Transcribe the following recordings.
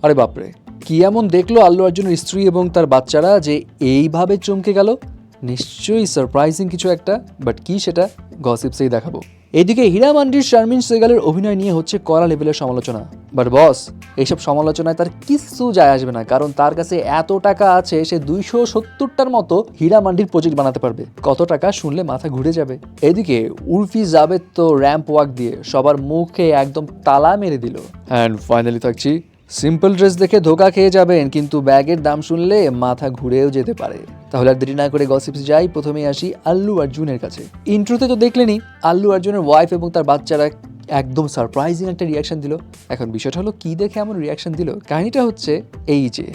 আরে বাপরে, কি এমন দেখলো আল্লু অর্জুনের স্ত্রী এবং তার বাচ্চারা যে এইভাবে চমকে গেল? নিশ্চয়ই সারপ্রাইজিং কিছু একটা, বাট কি সেটা গসিপসেই দেখাবো। এদিকে হীরা মান্ডির শারমিন সেগালের অভিনয় নিয়ে হচ্ছে কড়া লেভেলের সমালোচনা। বাট বস, এইসব সমালোচনায় তার কিছু যায় আসবে না, কারণ তার কাছে এত টাকা আছে, সে 270টার মতো হীরা মান্ডির প্রজেক্ট বানাতে পারবে। কত টাকা শুনলে মাথা ঘুরে যাবে। এদিকে উর্ফি জাবেদ তো র্যাম্প ওয়াক দিয়ে সবার মুখে একদম তালা মেরে দিল। অ্যান্ড ফাইনালি থাকছি, সিম্পল ড্রেস দেখে ধোকা খেয়ে যাবেন, কিন্তু ব্যাগের দাম শুনলে মাথা ঘুরেও যেতে পারে। তাহলে আর দেরি না করে গসিপস যাই। প্রথমেই আসি আল্লু অর্জুনের কাছে। ইন্ট্রোতে তো দেখলেনই আল্লু অর্জুনের ওয়াইফ এবং তার বাচ্চারা একদম সারপ্রাইজিং একটা রিয়াকশন দিল। এখন বিষয়টা হলো কি দেখে এমন রিয়াকশন দিল? কাহিনীটা হচ্ছে এই যে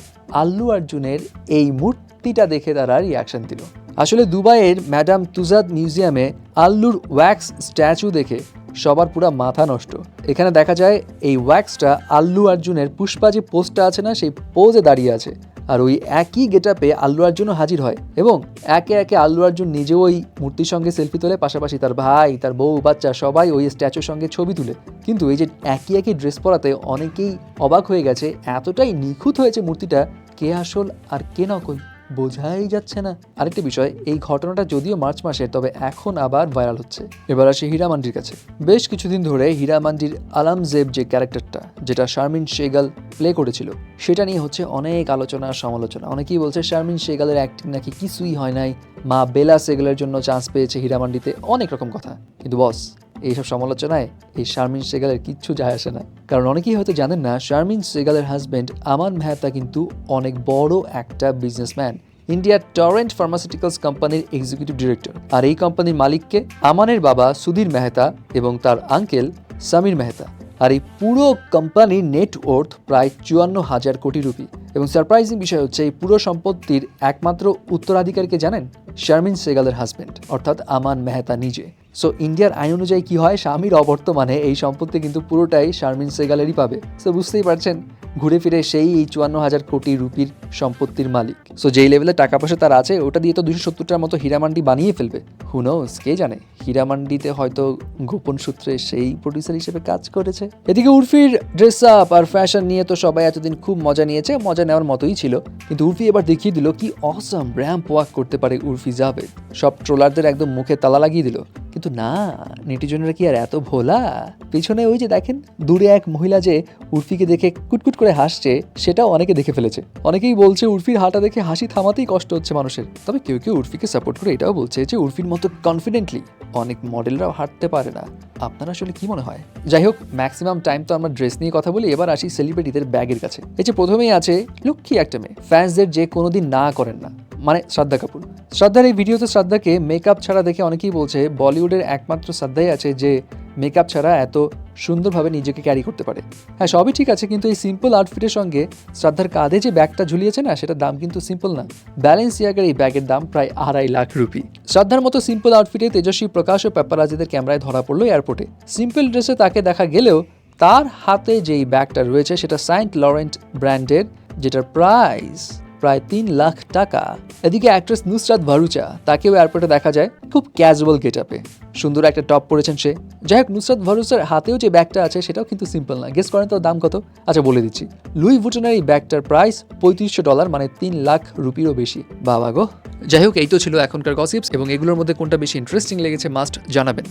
আল্লু অর্জুনের এই মূর্তিটা দেখে তারা রিয়াকশন দিল। আসলে দুবাইয়ের ম্যাডাম তুজাদ মিউজিয়ামে আল্লুর ওয়্যাক্স স্ট্যাচু দেখে সবার পুরা মাথা নষ্ট। এখানে দেখা যায় এই ওয়্যাক্সটা আল্লু অর্জুনের পুষ্পা যে পোজটা আছে না, সেই পোজে দাঁড়িয়ে আছে। আর ওই একই গেটআপে আল্লু অর্জুনও হাজির হয় এবং একে একে আল্লু অর্জুন নিজেও ওই মূর্তির সঙ্গে সেলফি তোলে, পাশাপাশি তার ভাই, তার বউ, বাচ্চা সবাই ওই স্ট্যাচুর সঙ্গে ছবি তুলে। কিন্তু এই যে একই একই ড্রেস পরাতে অনেকেই অবাক হয়ে গেছে, এতটাই নিখুঁত হয়েছে মূর্তিটা, কে আসল আর কে নকল বোঝাই যাচ্ছে না। আরেকটি বিষয়, এই ঘটনাটা যদিও মার্চ মাসের, তবে এখন আবার ভাইরাল হচ্ছে। এবার আসে হীরা মান্ডির কাছে। বেশ কিছুদিন ধরে হীরা মান্ডির আলামজেব যে ক্যারেক্টারটা, যেটা শারমিন সেগাল প্লে করেছিল, সেটা নিয়ে হচ্ছে অনেক আলোচনা সমালোচনা। অনেকেই বলছে শারমিন সেগালের অ্যাক্টিং নাকি কিছুই হয় নাই, মা বেলা সেগালের জন্য চান্স পেয়েছে হীরা মান্ডিতে, অনেক রকম কথা। কিন্তু বস, এইসব সমালোচনায় এই শারমিন সেগালের কিচ্ছু যায় আসে না। কারণ অনেকেই হয়তো জানেন না, শারমিন সেগালের হাজব্যান্ড আমান মেহতা কিন্তু অনেক বড় একটা বিজনেসম্যান, ইন্ডিয়ার টরেন্ট ফার্মাসিউটিক্যালস কোম্পানির এক্সিকিউটিভ ডিরেক্টর। আর এই কোম্পানির মালিককে আমানের বাবা সুধীর মেহতা এবং তার আঙ্কেল সমীর মেহতা। আর এই পুরো কোম্পানির নেটওয়ার্থ প্রায় 54,000 কোটি রুপি। এবং সারপ্রাইজিং বিষয় হচ্ছে, এই পুরো সম্পত্তির একমাত্র উত্তরাধিকারীকে জানেন? শারমিন সেগালের হাজব্যান্ড, অর্থাৎ আমান মেহতা নিজে। সো ইন্ডিয়ার আইন অনুযায়ী কি হয়, স্বামীর অবর্তমানে এই সম্পত্তি কিন্তু পুরোটাই শারমিন সেগালেরই পাবে। সো বুঝতেই পারছেন, ঘুরে ফিরে সেই এই 54,000 কোটি রুপির সম্পত্তির মালিক। সো যেই লেভেলে টাকা পয়সা তার আছে, ওটা দিয়ে তো 270টার মতো হীরামান্ডি বানিয়ে ফেলবে। হু নোস, কে জানে, হীরামান্ডিতে হয়তো গোপন সূত্রে সেই প্রডিউসার হিসেবে কাজ করেছে। এদিকে উর্ফির ড্রেস আপ আর ফ্যাশন নিয়ে তো সবাই এতদিন খুব মজা নিয়েছে, মজা নেওয়ার মতোই ছিল। কিন্তু উর্ফি এবার দেখিয়ে দিল কি অসাম র্যাম্প ওয়াক করতে পারে উর্ফি জাবেদ। সব ট্রোলারদের একদম মুখে তালা লাগিয়ে দিল। কিন্তু না, নেটিজনেরা কি আর এত ভোলা? পিছনে ওই যে দেখেন, দূরে এক মহিলা যে উর্ফিকে দেখে কুটকুট করে হাসছে, সেটাও অনেকে দেখে ফেলেছে। অনেকেই বলছে উর্ফির হাঁটা দেখে হাসি থামাতেই কষ্ট হচ্ছে মানুষের। তবে কেউ কেউ উর্ফিকে সাপোর্ট করে এটাও বলছে যে উর্ফির মতো কনফিডেন্টলি অনেক মডেলরাও হাঁটতে পারে না। আপনার আসলে কি মনে হয়? যাই হোক, ম্যাক্সিমাম টাইম তো আমরা ড্রেস নিয়ে কথা বলি, এবার আসি সেলিব্রিটিদের ব্যাগের কাছে। এই যে প্রথমেই আছে লক্ষ্মী একটা মেয়ে, ফ্যান্সদের যে কোনোদিন না করেন না, মানে শ্রদ্ধা কাপুর। শ্রদ্ধার এই ভিডিওতে শ্রদ্ধাকে মেকআপ ছাড়া দেখে অনেকেই বলছে বলিউডের একমাত্র শ্রদ্ধাই আছে যে মেকআপ ছাড়া এত সুন্দরভাবে নিজেকে ক্যারি করতে পারে। হ্যাঁ, সবই ঠিক আছে, কিন্তু এই সিম্পল আউটফিটের সঙ্গে শ্রদ্ধার কাঁধে যে ব্যাগটা ঝুলিয়েছে না, সেটার দাম কিন্তু সিম্পল না। ব্যালেন্সিয়াগার এই ব্যাগের দাম প্রায় 2.5 লাখ রুপি। শ্রদ্ধার মতো সিম্পল আউটফিটে তেজস্বী প্রকাশ ও পেপারাজিদের ক্যামেরায় ধরা পড়লো এয়ারপোর্টে। সিম্পল ড্রেসে তাকে দেখা গেলেও তার হাতে যেই ব্যাগটা রয়েছে সেটা সেন্ট লরেন্ট ব্র্যান্ডের, যেটার প্রাইস প্রায় 3 লাখ টাকা। এদিকে অ্যাক্ট্রেস নুসরাত ভারুচা, তাকেও এয়ারপোর্টে দেখা যায় খুব ক্যাজুয়াল গেটআপে। সুন্দর একটা টপ পরেছেন সে। যাই হোক, নুসরাত ভারুচার হাতেও যে ব্যাগটা আছে সেটাও কিন্তু সিম্পল না। গেস করেন তো দাম কত? আচ্ছা বলে দিচ্ছি, লুই ভুটনের এই ব্যাগটার প্রাইস $3500, মানে 3 লাখ রুপিরও বেশি। বাবা গো। যাই হোক, এই তো ছিল এখনকার গসিপস, এবং এগুলোর মধ্যে কোনটা বেশি ইন্টারেস্টিং লেগেছে মাস্ট জানাবেন।